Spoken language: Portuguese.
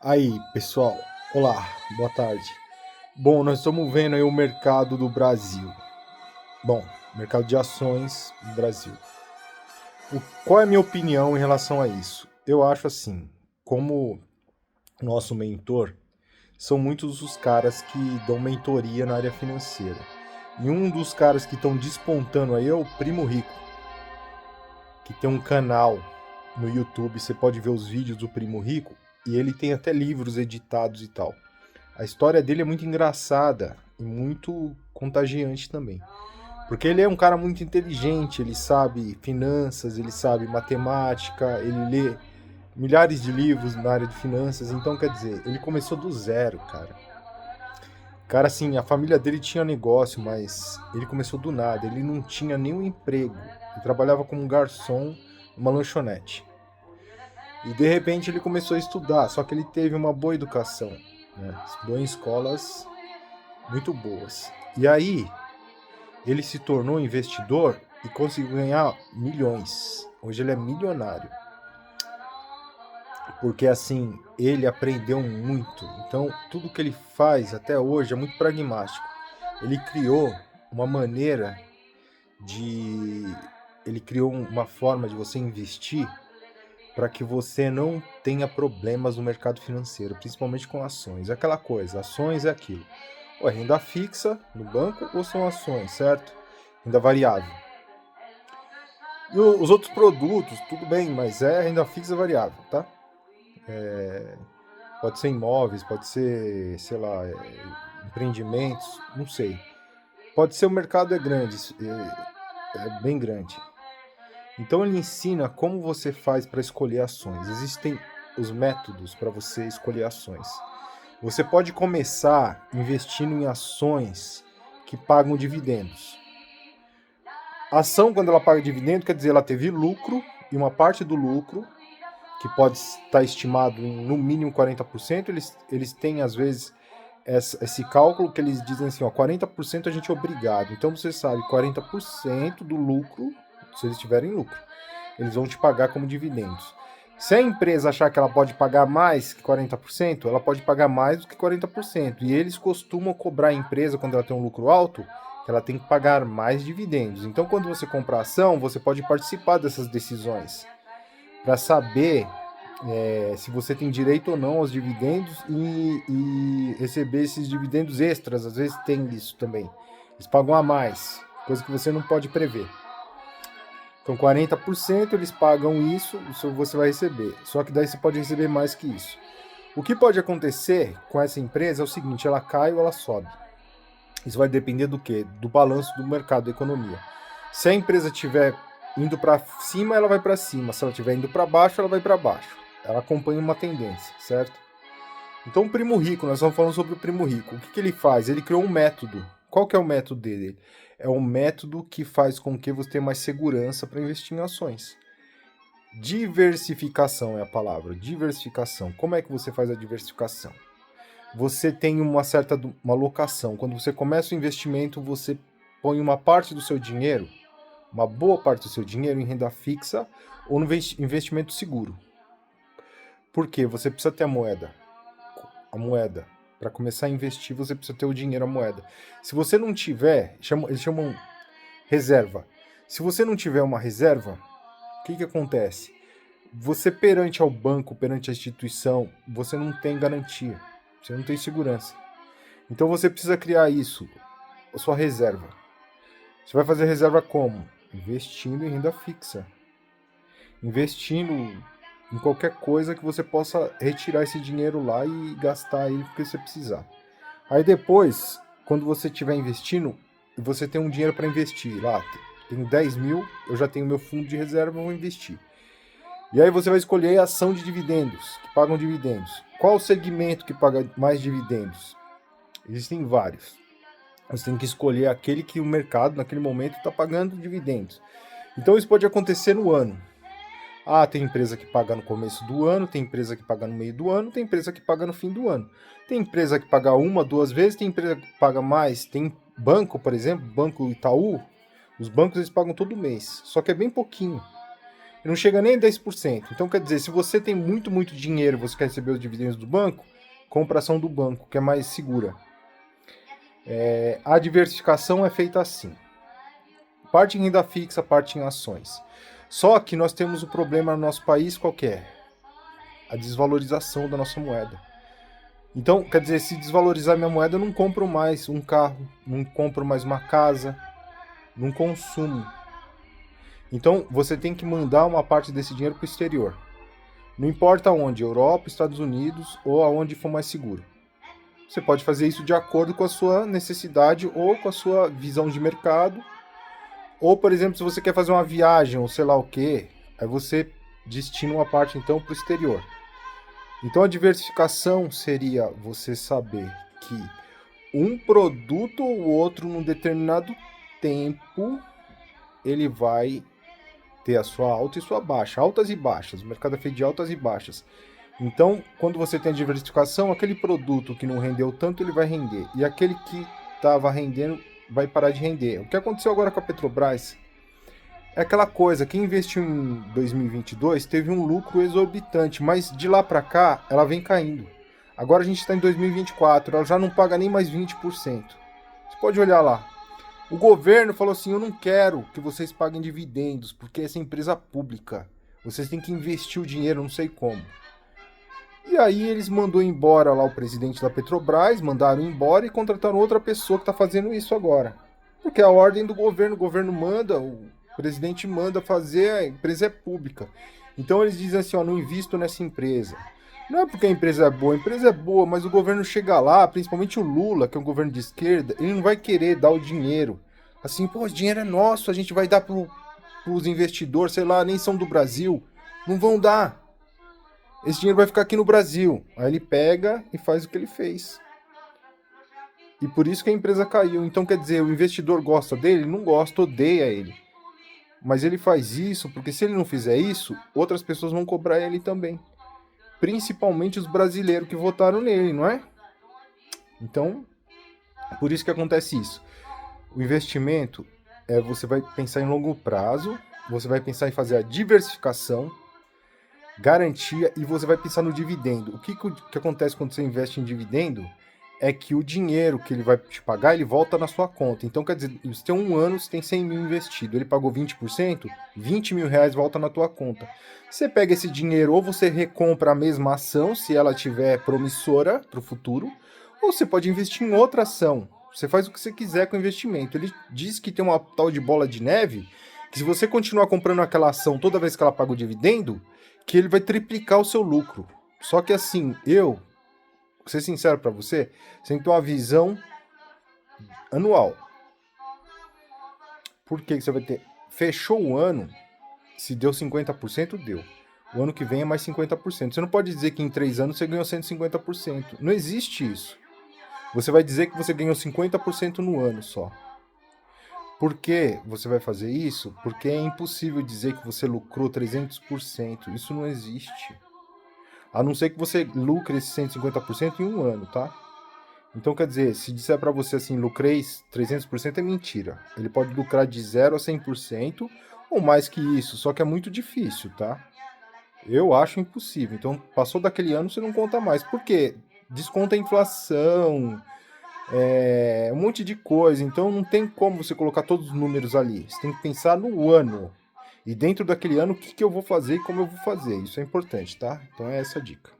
Aí, pessoal, olá, boa tarde. Bom, nós estamos vendo aí o mercado do Brasil. Bom, mercado de ações do Brasil. Qual é a minha opinião em relação a isso? Eu acho assim, como nosso mentor, são muitos os caras que dão mentoria na área financeira. E um dos caras que estão despontando aí é o Primo Rico, que tem um canal no YouTube, você pode ver os vídeos do Primo Rico, e ele tem até livros editados e tal. A história dele é muito engraçada e muito contagiante também. Porque ele é um cara muito inteligente, ele sabe finanças, ele sabe matemática, ele lê milhares de livros na área de finanças, então quer dizer, ele começou do zero, cara. Cara, assim, a família dele tinha negócio, mas ele começou do nada, ele não tinha nenhum emprego. Ele trabalhava como garçom numa lanchonete. E de repente ele começou a estudar, só que ele teve uma boa educação, né? Estudou em escolas muito boas. E aí, ele se tornou investidor e conseguiu ganhar milhões. Hoje ele é milionário. Porque assim, ele aprendeu muito. Então, tudo que ele faz até hoje é muito pragmático. Ele criou uma maneira de. Ele criou uma forma de você investir para que você não tenha problemas no mercado financeiro, principalmente com ações. É aquela coisa, ações é aquilo. Ou é renda fixa no banco ou são ações, certo? Renda variável. E os outros produtos, tudo bem, mas é renda fixa variável, tá? Pode ser imóveis, pode ser, sei lá, empreendimentos, não sei. Pode ser o mercado é grande, é bem grande. Então ele ensina como você faz para escolher ações. Existem os métodos para você escolher ações. Você pode começar investindo em ações que pagam dividendos. A ação, quando ela paga dividendo, quer dizer, ela teve lucro, e uma parte do lucro, que pode estar estimado em no mínimo 40%, eles têm, às vezes, esse cálculo que eles dizem assim, ó, 40% a gente é obrigado. Então você sabe, 40% do lucro, se eles tiverem lucro, eles vão te pagar como dividendos. Se a empresa achar que ela pode pagar mais que 40%, ela pode pagar mais do que 40%. E eles costumam cobrar a empresa, quando ela tem um lucro alto, que ela tem que pagar mais dividendos. Então, quando você compra ação, você pode participar dessas decisões para saber se você tem direito ou não aos dividendos e receber esses dividendos extras. Às vezes tem isso também. Eles pagam a mais, coisa que você não pode prever. Então, 40% eles pagam isso você vai receber. Só que daí você pode receber mais que isso. O que pode acontecer com essa empresa é o seguinte, ela cai ou ela sobe. Isso vai depender do quê? Do balanço do mercado, da economia. Se a empresa estiver indo para cima, ela vai para cima. Se ela estiver indo para baixo, ela vai para baixo. Ela acompanha uma tendência, certo? Então, o Primo Rico, nós estamos falando sobre o Primo Rico. O que ele faz? Ele criou um método. Qual que é o método dele? É um método que faz com que você tenha mais segurança para investir em ações. Diversificação é a palavra. Diversificação. Como é que você faz a diversificação? Você tem uma alocação. Quando você começa o investimento, você põe uma parte do seu dinheiro, uma boa parte do seu dinheiro em renda fixa ou no investimento seguro. Por quê? Você precisa ter a moeda. A moeda. Para começar a investir, você precisa ter o dinheiro, a moeda. Se você não tiver, eles chamam reserva. Se você não tiver uma reserva, o que acontece? Você perante ao banco, perante a instituição, você não tem garantia. Você não tem segurança. Então você precisa criar isso, a sua reserva. Você vai fazer reserva como? Investindo em renda fixa. Investindo em qualquer coisa que você possa retirar esse dinheiro lá e gastar ele porque você precisar. Aí depois, quando você estiver investindo, você tem um dinheiro para investir. Lá, tenho 10 mil, eu já tenho meu fundo de reserva, eu vou investir. E aí você vai escolher a ação de dividendos, que pagam dividendos. Qual o segmento que paga mais dividendos? Existem vários. Você tem que escolher aquele que o mercado, naquele momento, está pagando dividendos. Então isso pode acontecer no ano. Ah, tem empresa que paga no começo do ano, tem empresa que paga no meio do ano, tem empresa que paga no fim do ano. Tem empresa que paga uma, duas vezes, tem empresa que paga mais. Tem banco, por exemplo, Banco Itaú, os bancos eles pagam todo mês, só que é bem pouquinho. Não chega nem a 10%. Então, quer dizer, se você tem muito, muito dinheiro e você quer receber os dividendos do banco, compra ação do banco, que é mais segura. A diversificação é feita assim. Parte em renda fixa, parte em ações. Só que nós temos o problema no nosso país qual que é? A desvalorização da nossa moeda. Então, quer dizer, se desvalorizar minha moeda, eu não compro mais um carro, não compro mais uma casa, não consumo. Então, você tem que mandar uma parte desse dinheiro para o exterior. Não importa onde, Europa, Estados Unidos ou aonde for mais seguro. Você pode fazer isso de acordo com a sua necessidade ou com a sua visão de mercado. Ou, por exemplo, se você quer fazer uma viagem ou sei lá o que, aí você destina uma parte então para o exterior. Então a diversificação seria você saber que um produto ou outro num determinado tempo ele vai ter a sua alta e sua baixa, altas e baixas. O mercado é feito de altas e baixas. Então, quando você tem a diversificação, aquele produto que não rendeu tanto, ele vai render. E aquele que estava rendendo vai parar de render. O que aconteceu agora com a Petrobras é aquela coisa, quem investiu em 2022 teve um lucro exorbitante, mas de lá para cá ela vem caindo. Agora a gente está em 2024, ela já não paga nem mais 20%. Você pode olhar lá. O governo falou assim, eu não quero que vocês paguem dividendos, porque essa é empresa pública. Vocês têm que investir o dinheiro, não sei como. E aí eles mandou embora lá o presidente da Petrobras, mandaram embora e contrataram outra pessoa que está fazendo isso agora. Porque é a ordem do governo, o governo manda, o presidente manda fazer, a empresa é pública. Então eles dizem assim, ó, não invisto nessa empresa. Não é porque a empresa é boa, mas o governo chega lá, principalmente o Lula, que é um governo de esquerda, ele não vai querer dar o dinheiro. Assim, pô, o dinheiro é nosso, a gente vai dar pros investidores, sei lá, nem são do Brasil. Não vão dar. Esse dinheiro vai ficar aqui no Brasil. Aí ele pega e faz o que ele fez. E por isso que a empresa caiu. Então, quer dizer, o investidor gosta dele? Não gosta, odeia ele. Mas ele faz isso porque se ele não fizer isso, outras pessoas vão cobrar ele também. Principalmente os brasileiros que votaram nele, não é? Então, por isso que acontece isso. O investimento, você vai pensar em longo prazo, você vai pensar em fazer a diversificação, garantia e você vai pensar no dividendo. O que acontece quando você investe em dividendo é que o dinheiro que ele vai te pagar, ele volta na sua conta. Então, quer dizer, você tem um ano, você tem 100 mil investido, ele pagou 20%, 20 mil reais volta na tua conta. Você pega esse dinheiro, ou você recompra a mesma ação, se ela tiver promissora para o futuro, ou você pode investir em outra ação. Você faz o que você quiser com o investimento. Ele diz que tem uma tal de bola de neve, que se você continuar comprando aquela ação toda vez que ela paga o dividendo, que ele vai triplicar o seu lucro. Só que assim, vou ser sincero para você, você tem que ter uma visão anual. Por que você vai ter? Fechou o ano, se deu 50%, deu. O ano que vem é mais 50%. Você não pode dizer que em 3 anos você ganhou 150%. Não existe isso. Você vai dizer que você ganhou 50% no ano só. Por que você vai fazer isso? Porque é impossível dizer que você lucrou 300%. Isso não existe. A não ser que você lucre esse 150% em um ano, tá? Então, quer dizer, se disser para você assim, lucrei 300% é mentira. Ele pode lucrar de 0 a 100% ou mais que isso, só que é muito difícil, tá? Eu acho impossível. Então, passou daquele ano, você não conta mais. Por quê? Desconta a inflação, um monte de coisa. Então, não tem como você colocar todos os números ali. Você tem que pensar no ano. E dentro daquele ano, o que eu vou fazer e como eu vou fazer. Isso é importante, tá? Então, é essa a dica.